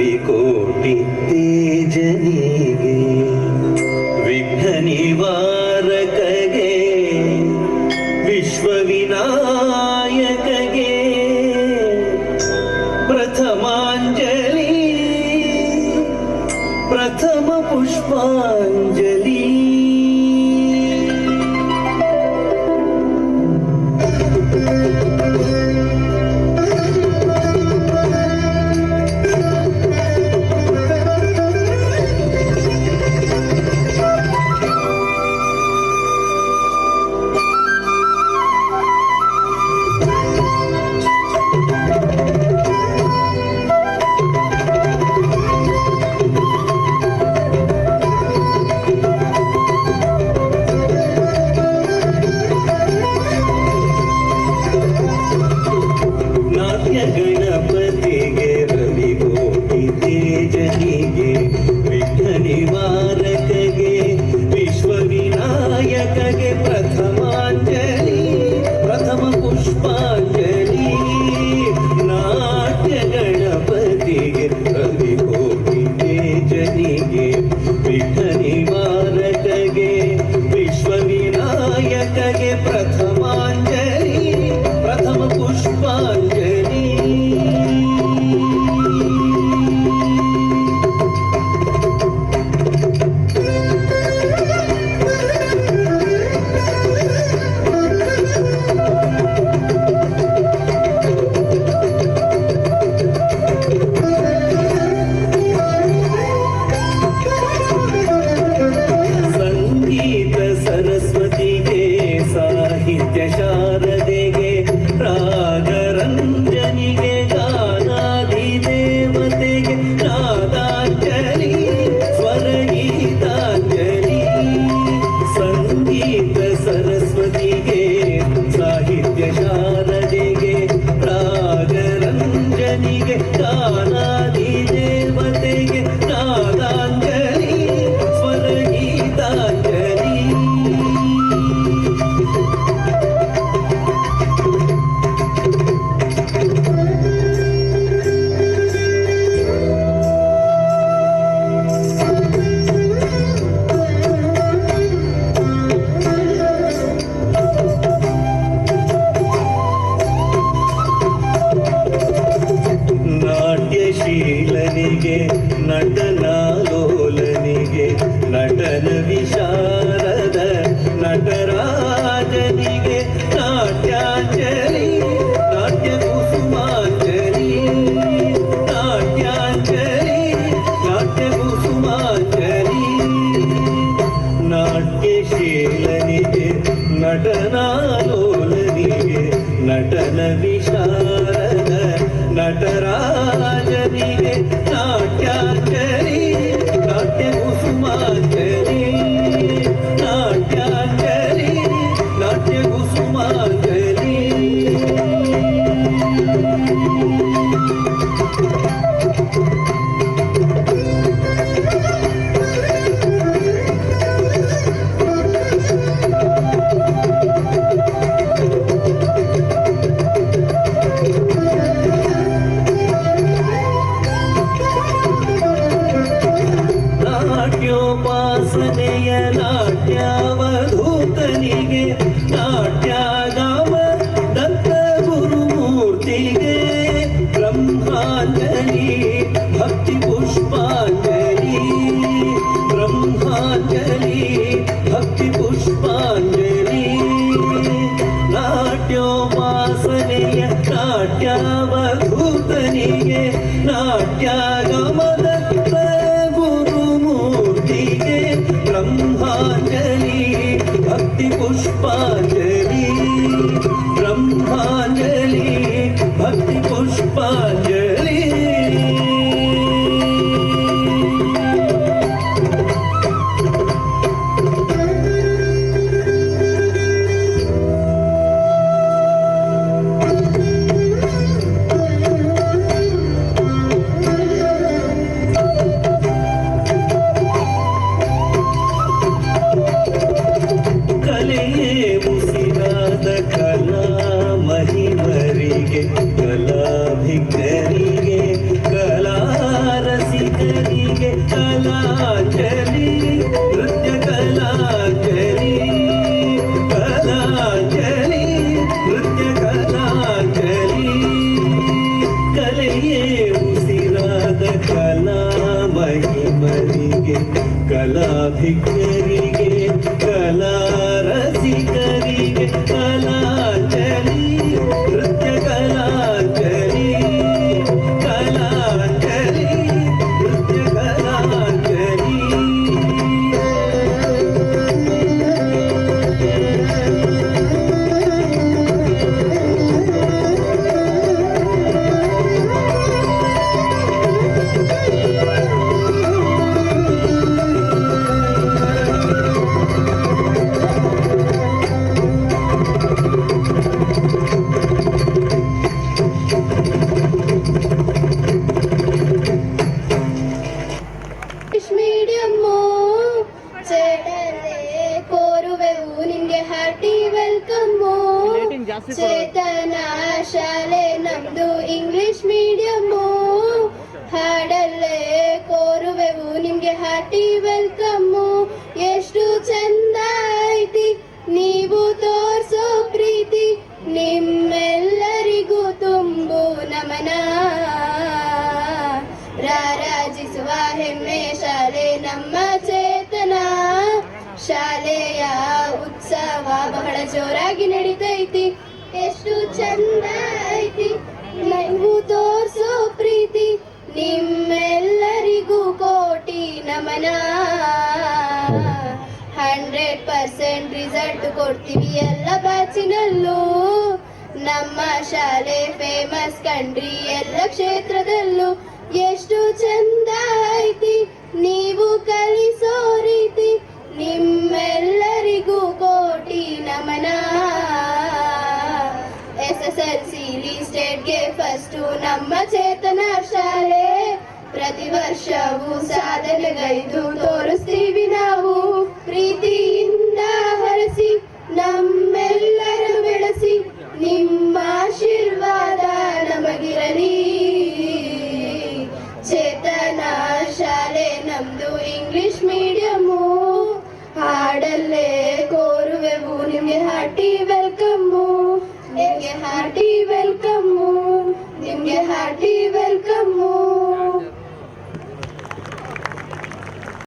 ರವಿಕೋಟಿ ತೇಜನಿಗೆ ವಿಘ್ನ ನಿವಾರಕಗೆ ವಿಶ್ವವಿನಾಯಕಗೆ ಪ್ರಥಮಾಂಜಲಿ ಪ್ರಥಮ ಪುಷ್ಪಾಂಜಲಿ. ಗಣಪತಿಗೆ ರವಿಕೋಟಿ ತೇಜನಿಗೆ ವಿಘ್ನ ನಿವಾರಕಗೆ ವಿಶ್ವವಿನಾಯಕಗೆ ಪ್ರಥಮಾಂಜಲಿ ಪ್ರಥಮ ಪುಷ್ಪಾಂಜಲಿ. ನಾಟ್ಯ ಗಣಪತಿಗೆ ರವಿಕೋಟಿ ತೇಜನಿಗೆ ವಿಘ್ನ ನಿವಾರಕಗೆ ವಿಶ್ವವಿನಾಯಕಗೆ ಪ್ರಥಮಾಂಜಲಿ ಪ್ರಥಮ ಪುಷ್ಪಾಂಜಲಿ. ಸಂಗೀತ ಸರಸ್ವತಿಗೆ ಸಾಹಿತ್ಯ ಶಾರದೆಗೆ ರಾಗರಂಜನಿಗೆ ಗಾನಾದಿ ದೇವತೆಗೆ ನಾದಾಂಜಲಿ ಸ್ವರಗೀತಾಂಜಲಿ. ಸಂಗೀತ ಸರಸ್ವತಿಗೆ ಸಾಹಿತ್ಯ ಶಾರದೆಗೆ ರಾಗರಂಜನಿಗೆ ಗಾನಾದಿ ದೇವತೆಗೆ ನಾದಾಂಜಲಿ ಸ್ವರಗೀತಾಂಜಲಿ. ನಾಟ್ಯಶೀಲನಿಗೆ ನಟನಾಲೋಲನಿಗೆ ನಟನ ವಿಶಾರದ ನಟರಾಜನಿಗೆ ನಾಟ್ಯಾಂಜಲಿ ನಾಟ್ಯ ಕುಸುಮಾಂಜಲಿ. ನಾಟ್ಯಾಂಜಲಿ ನಾಟ್ಯ ಕುಸುಮಾಂಜಲಿ. ನಾಟ್ಯಶೀಲನಿಗೆ ನಟನಾಲೋಲನಿಗೆ ನಟನ ವಿಶಾರದ ನಟರಾಜನಿಗೆ ನಾಟ್ಯಾಂಜಲಿ ನಾಟ್ಯ ಕುಸುಮಾಂಜಲಿ. ನಾಟ್ಯಾಂಜಲಿ ನಾಟ್ಯ ಕುಸುಮಾಂಜಲಿ. ನಾಟ್ಯೋಪಾಸನೆಯ ನಾಟ್ಯಾವಧೂತನಿಗೆ ನಾಟ್ಯಾಗಮ ದತ್ತ ಗುರುಮೂರ್ತಿಗೆ ಬ್ರಹ್ಮಾಂಜಲಿ ಭಕ್ತಿ ಪುಷ್ಪಾಂಜಲಿ. ಬ್ರಹ್ಮಾಂಜಲಿ ಭಕ್ತಿ ಪುಷ್ಪಾಂಜಲಿ. ನಾಟ್ಯೋಪಾಸನೆಯ ನಾಟ್ಯಾವಧೂತನಿಗೆ ನಾಟ್ಯಾಗಮ ದತ್ತ ಗುರುಮೂರ್ತಿಗೆ ಬ್ರಹ್ಮಾಂಜಲಿ ಭಕ್ತಿ ಪುಷ್ಪಾಂಜಲಿ. ಬ್ರಹ್ಮಾಂಜಲಿ ಭಕ್ತಿ ಪುಷ್ಪಾಂಜಲಿ. ಕಲಾ ಮಹಿಮರಿಗೆ ಕಲಾಭಿಜ್ಞರಿಗೆ ಕಲಾ ರಸಿಕರಿಗೆ ಕಲಾಂಜಲಿ ನೃತ್ಯ ಕಲಾಂಜಲಿ ಕಲಾಂಜಲಿ ನೃತ್ಯ ಕಲಾಂಜಲಿ. ಮೀಡಿಯಮ್ಮು ಚೇತನೆ ಕೋರುವೆವು ನಿಮ್ಗೆ ಹಾರ್ಟಿ ವೆಲ್ಕಮ್ಮು. ಚೇತನ ಶಾಲೆ ನಮ್ದು ಇಂಗ್ಲಿಷ್ ಮೀಡಿಯಮ್ಮು. ಹಾಡಲ್ಲೇ ಕೋರುವೆವು ನಿಮ್ಗೆ ಹಾರ್ಟಿ ವೆಲ್ಕಮ್ಮು. ಎಷ್ಟು ಚಂದ ಐತಿ ನೀವು ತೋರ್ಸೋ ಪ್ರೀತಿ, ನಿಮ್ಮೆಲ್ಲರಿಗೂ ತುಂಬು ನಮನ. ರಾರಾಜಿಸುವ ಹೆಮ್ಮೆ ಶಾಲೆ ನಮ್ಮ ಚೇತನ. ಶಾಲೆಯ ಉತ್ಸವ ಬಹಳ ಜೋರಾಗಿ ನಡೀತೈತಿ. ಎಷ್ಟು ಚಂದ ಐತಿ ನೀವು ತೋರ್ಸೋ ಪ್ರೀತಿ, ನಿಮ್ಮೆಲ್ಲರಿಗೂ ಕೋಟಿ ನಮನ. 100% ರಿಸಲ್ಟ್ ಕೊಡ್ತೀವಿ ಎಲ್ಲ ಬ್ಯಾಚಿನಲ್ಲೂ. ನಮ್ಮ ಶಾಲೆ ಫೇಮಸ್ ಕಂಡ್ರಿ ಎಲ್ಲ ಕ್ಷೇತ್ರದಲ್ಲೂ. ಎಷ್ಟು ಚಂದ ಐತಿ ನೀವು ಕಲಿಸೋ ರೀತಿ, ನಿಮ್ಮೆಲ್ಲರಿಗೂ ಕೋಟಿ ನಮನ. SSLC ಸ್ಟೇಟ್ಗೆ ಫಸ್ಟು ನಮ್ಮ ಚೇತನ ಶಾಲೆ. ಪ್ರತಿ ವರ್ಷವೂ ಸಾಧನೆಗೈದು ತೋರಿಸ್ತೀವಿ ನಾವು. ಪ್ರೀತಿಯಿಂದ ಹರಸಿ ನಮ್ಮೆಲ್ಲರ ಬೆಳೆಸಿ, ನಿಮ್ಮ ಆಶೀರ್ವಾದ ನಮಗಿರಲಿ. ಚೇತನ ಶಾಲೆ ನಮ್ದು ಇಂಗ್ಲಿಷ್ ಮೀಡಿಯಮ್ಮು. ಹಾಡಲ್ಲೇ ಕೋರುವೆವು ನಿಮ್ಗೆ ಹಾರ್ಟಿ ವೆಲ್ಕಮ್ಮು. ನಿಮ್ಗೆ ಹಾರ್ಟಿ ವೆಲ್ಕಮ್ಮು, ನಿಮ್ಗೆ ಹಾರ್ಟಿ ವೆಲ್ಕಮ್ಮು.